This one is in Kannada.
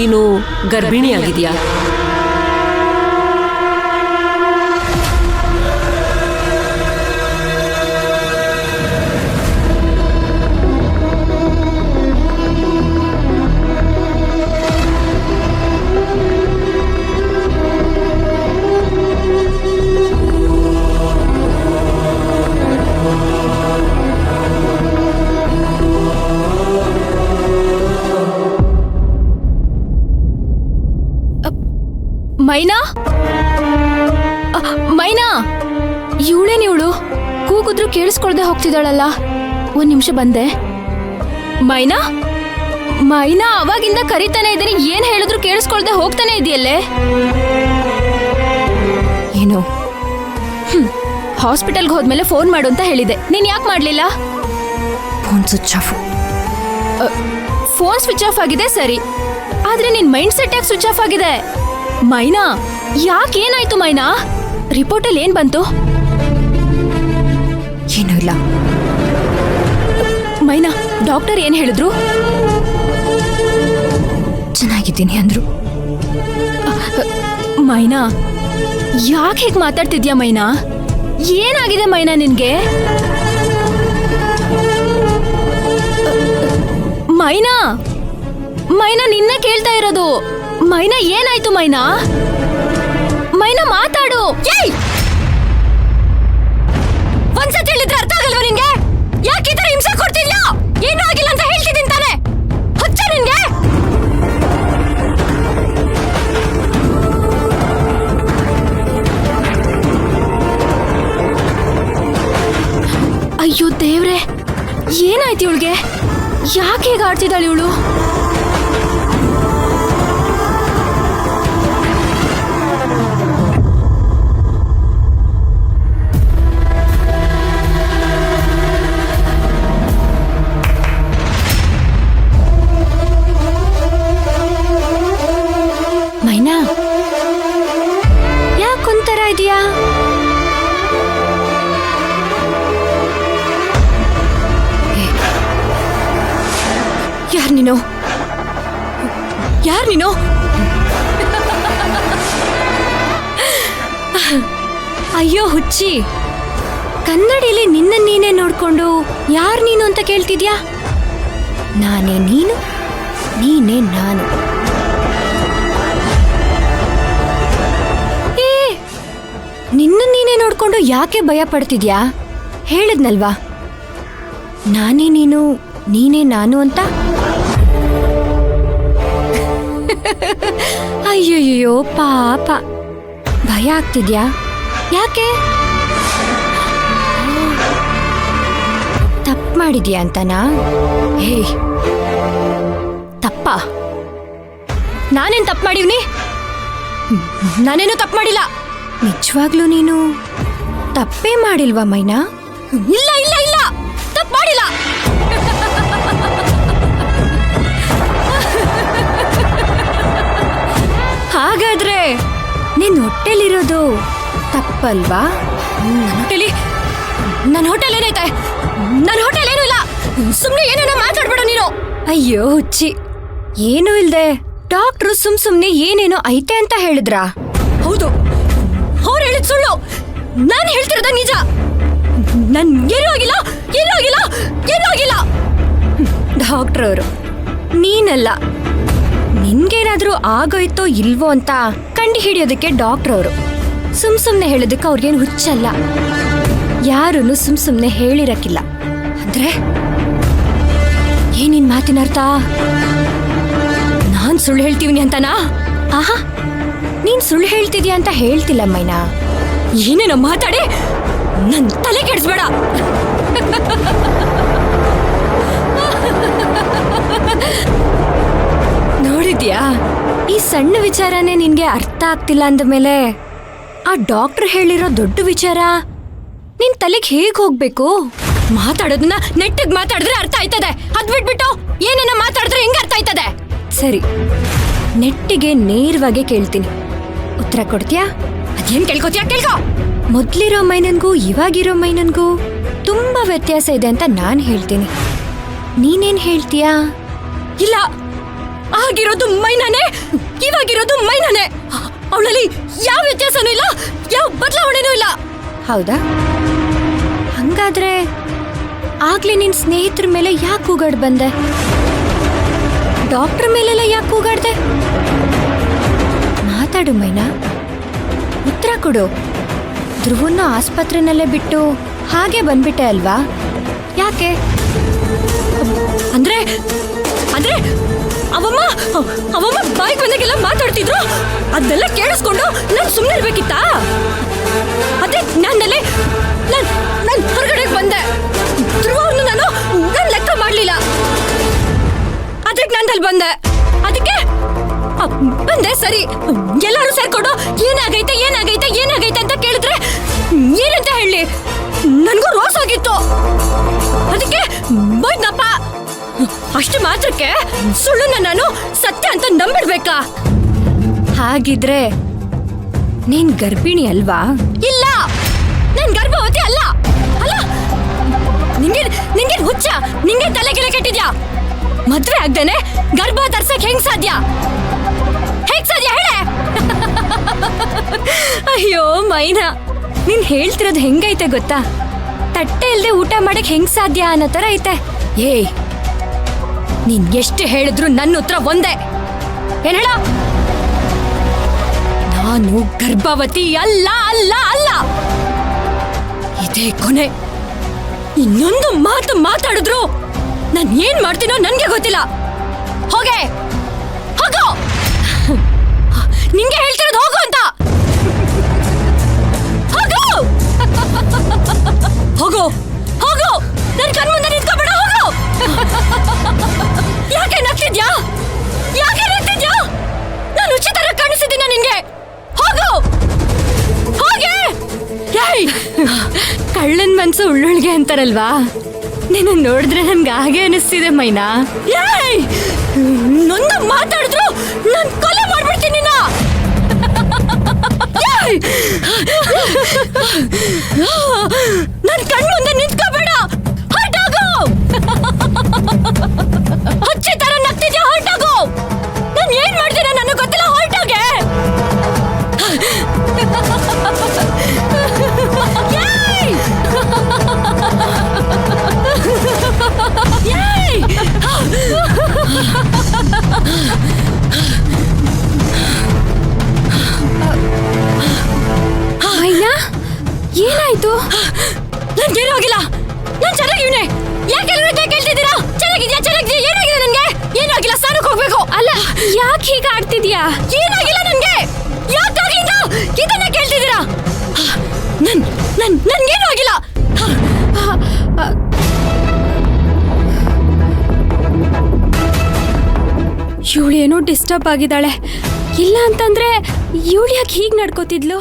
ನೀನು ಗರ್ಭಿಣಿಯಾಗಿದ್ಯಾ? ಮೈನಾ, ಮೈನಾ, ಇವಳೇನಿವಳು ಕೂಗಿದ್ರು ಕೇಳಿಸ್ಕೊಳ್ದೆ ಹೋಗ್ತಿದ್ದಾಳಲ್ಲ. ಒಂದ್ ನಿಮಿಷ ಬಂದೆ. ಮೈನಾ, ಮೈನಾ, ಅವಾಗಿಂದ ಕರಿತಾನೆ ಇದ್ದೀನಿ, ಏನ್ ಹೇಳಿದ್ರು ಕೇಳಿಸ್ಕೊಳ್ದೆ ಹೋಗ್ತಾನೆ ಇದೆಯಲ್ಲೇ. ಏನು? ಹಾಸ್ಪಿಟಲ್ಗೆ ಹೋದ್ಮೇಲೆ ಫೋನ್ ಮಾಡು ಅಂತ ಹೇಳಿದೆ, ನೀನ್ ಯಾಕೆ ಮಾಡ್ಲಿಲ್ಲ? Phone switch off. Phone switch off ಆಗಿದೆ ಸರಿ, ಆದ್ರೆ ನಿನ್ ಮೈಂಡ್ ಸೆಟ್ ಯಾಕೆ ಸ್ವಿಚ್ ಆಫ್ ಆಗಿದೆ? ಮೈನಾ, ಯಾಕೇನಾಯ್ತು ಮೈನಾ? ರಿಪೋರ್ಟಲ್ಲಿ ಏನ್ ಬಂತು? ಏನೂ ಇಲ್ಲ. ಮೈನಾ, ಡಾಕ್ಟರ್ ಏನ್ ಹೇಳಿದ್ರು? ಚೆನ್ನಾಗಿದ್ದೀನಿ ಅಂದ್ರು. ಮೈನಾ, ಯಾಕೆ ಹೀಗೆ ಮಾತಾಡ್ತಿದ್ಯಾ ಮೈನಾ? ಏನಾಗಿದೆ ಮೈನಾ ನಿನ್ಗೆ? ಮೈನಾ, ಮೈನಾ, ನಿನ್ನ ಕೇಳ್ತಾ ಇರೋದು. ಮೈನಾ, ಏನಾಯ್ತು ಮೈನಾ? ಮೈನಾ, ಮಾತಾಡು. ಒಂದ್ಸತಿ ಹೇಳಿದ್ರೆ ಅರ್ಥ ಆಗಲ್ವಾ ನಿನ್ಗೆ? ಯಾಕೆ ಈ ತರ ಹಿಂಸೆ ಕೊಡ್ತಿದ್ಯಾ? ಏನೂ ಆಗಿಲ್ಲ ಅಂತ ಹೇಳ್ತಿದ್ದೀನಿ ತಾನೆ? ಹುಚ್ಚ ನಿನ್ಗೆ? ಅಯ್ಯೋ ದೇವ್ರೆ, ಏನಾಯ್ತು ಇವಳಿಗೆ? ಯಾಕೆ ಹೇಗೆ ಆಡ್ತಿದ್ದಾಳೆ ಇವಳು? ಮೈನಾ, ಯಾಕೊಂತರ ಇದೆಯಾ? ಯಾರ್ ನೀನು? ಯಾರ್ ನೀನು? ಅಯ್ಯೋ ಹುಚ್ಚಿ, ಕನ್ನಡಿಲಿ ನಿನ್ನ ನೀನೇ ನೋಡ್ಕೊಂಡು ಯಾರ್ ನೀನು ಅಂತ ಕೇಳ್ತಿದ್ಯಾ? ನಾನೇ ನೀನು, ನೀನೇ ನಾನು. ನಿನ್ನ ನೀನೇ ನೋಡ್ಕೊಂಡು ಯಾಕೆ ಭಯ ಪಡ್ತಿದ್ಯಾ? ಹೇಳಿದ್ನಲ್ವಾ ನಾನೇ ನೀನು, ನೀನೇ ನಾನು ಅಂತ. ಅಯ್ಯಯ್ಯೋ ಪಾಪ, ಭಯ ಆಗ್ತಿದ್ಯಾ? ಯಾಕೆ? ತಪ್ಪು ಮಾಡಿದ್ಯಾ ಅಂತನಾ? ಹೇ, ತಪ್ಪ? ನಾನೇನ್ ತಪ್ಪು ಮಾಡಿವ್ನಿ? ನಾನೇನು ತಪ್ಪು ಮಾಡಿಲ್ಲ. ನಿಜವಾಗ್ಲೂ ನೀನು ತಪ್ಪೇ ಮಾಡಿಲ್ವಾ ಮೈನಾ? ಇಲ್ಲ ಇಲ್ಲ ಇಲ್ಲ, ತಪ್ಪು ಮಾಡಿಲ್ಲ. ಹಾಗಾದ್ರೆ ನಿನ್ ಹೊಟ್ಟೆಲಿರೋದು ತಪ್ಪಲ್ವಾ? ನನ್ನ ಹೊಟ್ಟೆಲಿ ಏನೈತೆ? ನನ್ನ ಹೊಟ್ಟೆಲಿ ಏನೂ ಇಲ್ಲ. ಸುಮ್ನೆ ಏನೇನೋ ಮಾತಾಡ್ಬೇಡ ನೀನು. ಅಯ್ಯೋ ಹುಚ್ಚಿ, ಏನೂ ಇಲ್ದೆ ಡಾಕ್ಟ್ರು ಸುಮ್ನೆ ಏನೇನೋ ಐತೆ ಅಂತ ಹೇಳಿದ್ರಾ? ಹೌದು, ಅವ್ರು ಹೇಳಿದ್ ಸುಳ್ಳು, ನಾನು ಹೇಳ್ತಿರೋದ ನಿಜ. ನನ್ ಏನೂ ಆಗಿಲ್ಲ, ಏನೂ ಆಗಿಲ್ಲ, ಏನೂ ಆಗಿಲ್ಲ. ಡಾಕ್ಟರ್ ಅವರು ನೀನಲ್ಲ, ನಿನ್ಗೇನಾದ್ರೂ ಆಗೋಯ್ತೋ ಇಲ್ವೋ ಅಂತ ಕಂಡು ಹಿಡಿಯೋದಕ್ಕೆ ಡಾಕ್ಟರ್ ಅವರು. ಸುಮ್ನೆ ಹೇಳೋದಕ್ಕೆ ಅವ್ರಿಗೇನು ಹುಚ್ಚಲ್ಲ. ಯಾರನ್ನು ಸುಮ್ನೆ ಹೇಳಿರಕ್ಕಿಲ್ಲ. ಅಂದ್ರೆ ಏನಿನ್ ಮಾತಿನ ಅರ್ಥ? ನಾನ್ ಸುಳ್ಳು ಹೇಳ್ತೀವಿನಿ ಅಂತನಾ? ಆಹಾ, ನೀನ್ ಸುಳ್ಳು ಹೇಳ್ತಿದ್ಯಾ ಅಂತ ಹೇಳ್ತಿಲ್ಲ ಮೈನಾ. ಏನೇನೋ ಮಾತಾಡಿ ನನ್ ತಲೆ ಕೆಡಿಸ್ಬೇಡ. ನೋಡಿದ್ಯಾ, ಈ ಸಣ್ಣ ವಿಚಾರನೇ ನಿನ್ಗೆ ಅರ್ಥ ಆಗ್ತಿಲ್ಲ ಅಂದಮೇಲೆ ಆ ಡಾಕ್ಟರ್ ಹೇಳಿರೋ ದೊಡ್ಡ ವಿಚಾರ ನಿನ್ ತಲೆಗೆ ಹೇಗ್ ಹೋಗ್ಬೇಕು? ಮಾತಾಡೋದನ್ನ ನೆಟ್ಟಿಗೆ ಮಾತಾಡಿದ್ರೆ ಅರ್ಥ ಆಯ್ತದೆ, ಅದ್ ಬಿಟ್ಬಿಟ್ಟು ಏನೇನ ಮಾತಾಡಿದ್ರೆ ಹೆಂಗ ಅರ್ಥ ಆಯ್ತದೆ? ಸರಿ, ನೆಟ್ಟಿಗೆ ನೇರವಾಗಿ ಕೇಳ್ತೀನಿ, ಉತ್ತರ ಕೊಡ್ತೀಯಾ? ಅದೇನ್ ಕೇಳ್ಕೊತೀಯಾ? ಕೇಳ್ಕೊ. ಮೊದ್ಲಿರೋ ಮೈನನ್ಗೂ ಇವಾಗಿರೋ ಮೈನನ್ಗೂ ತುಂಬಾ ವ್ಯತ್ಯಾಸ ಇದೆ ಅಂತ ನಾನ್ ಹೇಳ್ತೀನಿ. ನೀನೇನ್ ಹೇಳ್ತೀಯಾ? ಇಲ್ಲ, ಆಗಿರೋದು ಮೈನಾನೆ, ಇವಾಗಿರೋದು ಮೈನಾನೆ. ಅವಳಲ್ಲಿ ಯಾವ ವ್ಯತ್ಯಾಸನೂ ಇಲ್ಲ, ಯಾವ ಬದಲಾವಣೆನೂ ಇಲ್ಲ. ಹೌದಾ? ಹಂಗಾದ್ರೆ ಆಗ್ಲೇ ನಿನ್ ಸ್ನೇಹಿತರ ಮೇಲೆ ಯಾಕೆ ಕೂಗಾಡ್ ಬಂದೆ? ಡಾಕ್ಟರ್ ಮೇಲೆಲ್ಲ ಯಾಕೆ ಕೂಗಾಡ್ದೆ? ಮಾತಾಡು ಮೈನಾ, ಉತ್ತರ ಕೊಡು. ಧ್ರುವನ್ನ ಆಸ್ಪತ್ರೆನಲ್ಲೇ ಬಿಟ್ಟು ಹಾಗೆ ಬಂದ್ಬಿಟ್ಟೆ ಅಲ್ವಾ? ಯಾಕೆ? ಅಂದ್ರೆ ಅಂದ್ರೆ ಅವಮ್ಮ ಬಾಯಿಗೆ ಬಂದಾಗೆಲ್ಲ ಮಾತಾಡ್ತಿದ್ರು, ಅದೆಲ್ಲ ಕೇಳಿಸ್ಕೊಂಡು ನಾನು ಸುಮ್ಮನೆ ಇರ್ಬೇಕಿತ್ತಾ? ಅದೇ ನಾನು ಹೊರಗಡೆ ಬಂದೆ. ಧ್ರುವವನ್ನು ನಾನು ಲೆಕ್ಕ ಮಾಡ್ಲಿಲ್ಲ, ಅದಕ್ಕೆ ನಾನು ಬಂದೆ. ಅದಕ್ಕೆ ಬಂದೆ. ಸರಿ, ಎಲ್ಲರೂ ಸೇರ್ಕೊಂಡು ಏನಾಗೈತೆ ಏನಾಗೈತೆ ಏನಾಗೈತೆ ಅಂತ ಕೇಳಿದ್ರೆ ಏನಂತ ಹೇಳಿ? ನನ್ಗೂ ರೋಸ್ ಆಗಿತ್ತು, ಅದಕ್ಕೆ ಬೈದ್ನಪ್ಪ. ಅಷ್ಟು ಮಾತ್ರಕ್ಕೆ ಸುಳ್ಳನ್ನ ನಾನು ಸತ್ಯ ಅಂತ ನಂಬಿಡ್ಬೇಕಾ? ಹಾಗಿದ್ರೆ ನೀನ್ ಗರ್ಭಿಣಿ ಅಲ್ವಾ? ಇಲ್ಲ, ನಾನ್ ಗರ್ಭವತಿ ಅಲ್ಲ. ಅಲ್ಲ, ನಿಂಗೆ ಹುಚ್ಚ? ನಿಂಗೆ ತಲೆಗೆಲೆ ಕೆಟ್ಟಿದ್ಯಾ? ಮದ್ವೆ ಆಗ್ದೇನೆ ಗರ್ಭ ತರ್ಸಕ್ ಹೆಂಗ್ ಸಾಧ್ಯ? ಹೇಳೆ. ಅಯ್ಯೋ ಮೈನಾ, ನೀನ್ ಹೇಳ್ತಿರೋದು ಹೆಂಗೈತೆ ಗೊತ್ತಾ? ತಟ್ಟೆ ಇಲ್ದೆ ಊಟ ಮಾಡಕ್ ಹೆಂಗ್ ಸಾಧ್ಯ ಅನ್ನೋ ತರ ಐತೆ. ಏಯ್, ನೀನ್ ಎಷ್ಟು ಹೇಳಿದ್ರು ನನ್ನ ಉತ್ತರ ಒಂದೇ. ಏನ್ ಹೇಳ? ನಾನು ಗರ್ಭವತಿ ಅಲ್ಲ ಅಲ್ಲ ಅಲ್ಲ. ಇದೇ ಕೊನೆ. ಇನ್ನೊಂದು ಮಾತು ಮಾತಾಡಿದ್ರು ನಾನ್ ಏನ್ ಮಾಡ್ತೀನೋ ನನ್ಗೆ ಗೊತ್ತಿಲ್ಲ. ಹೋಗೆ, ಹೋಗೋ. ನಿಂಗೆ ಹೇಳ್ತಿರೋದು ಹೋಗು ಅಂತ. ಹೋಗು, ಹೋಗು, ಹೋಗು. ನನ್ ಕಣ್ಮುಂದೆ ನಿಂತ್ಕೋಬೇಡ, ಹೋಗು. ಯಾಕೆ ನಗ್ತಿದ್ಯಾ? ನಾನು ಉಚಿತರ ಕಾಣಿಸಿದ್ದೀನ ನಿನ್ಗೆ? ಹೋಗು, ಹೋಗೆ. ಕಳ್ಳನ್ ಮನ್ಸು ಉಳ್ಳುಳ್ಗೆ ಅಂತಾರಲ್ವಾ, ನಿನ್ನ ನೋಡಿದ್ರೆ ನನ್ಗೆ ಹಾಗೆ ಅನಿಸ್ತಿದೆ ಮೈನಾ. ನೊಂದು ಮಾತಾಡಿದ್ರು ನಾನ್ ಕೊಲೆ ಮಾಡ್ಬಿಡ್ತೀನಿ. ನನ್ ಕಣ್ಮುಂದೆ ನಿಂತ್ಕೋಬೇಡ, ಹೊರಟೋಗು. ಹಚ್ಚಿ ತರ ನಗ್ತಿದ್ಯಾ? ಹೊರಟೋಗು. ನಾನ್ ಏನ್ ಮಾಡ್ತೀನ ನನಗೆ ಗೊತ್ತಿಲ್ಲ, ಹೊರಟೋಗೆ. ಮೈನಾ, ಏನಾಯ್ತು? ನನ್ಗೇನು ಆಗಿಲ್ಲ, ನಾನ್ ಚೆನ್ನಾಗಿವ್ನೆ. ಯಾಕೆಲ್ಲರೂ ಕೇಳ್ತಿದ್ದೀರಾ? ಚೆನ್ನಾಗಿದ್ಯಾ? ಏನಾಗಿದೆ ನನ್ಗೆ? ಏನಾಗಿಲ್ಲ, ಸ್ನಾನಕ್ಕೆ ಹೋಗ್ಬೇಕು. ಅಲ್ಲ, ಯಾಕೆ ಹೀಗೆ ಆಡ್ತಿದ್ಯಾ? ಏನಾಗಿಲ್ಲ ನನ್ಗೆ, ಯಾಕಾಗಿಲ್ಲ ಇದನ್ನ ಕೇಳ್ತಿದ್ದೀರಾ? ನನ್ಗೇನು ಆಗಿಲ್ಲ. ಇವಳು ಏನೋ ಡಿಸ್ಟರ್ಬ್ ಆಗಿದ್ದಾಳೆ. ಇಲ್ಲ ಅಂತಂದ್ರೆ ಇವಳು ಯಾಕೆ ಹೀಗೆ ನಡ್ಕೋತಿದ್ಲು?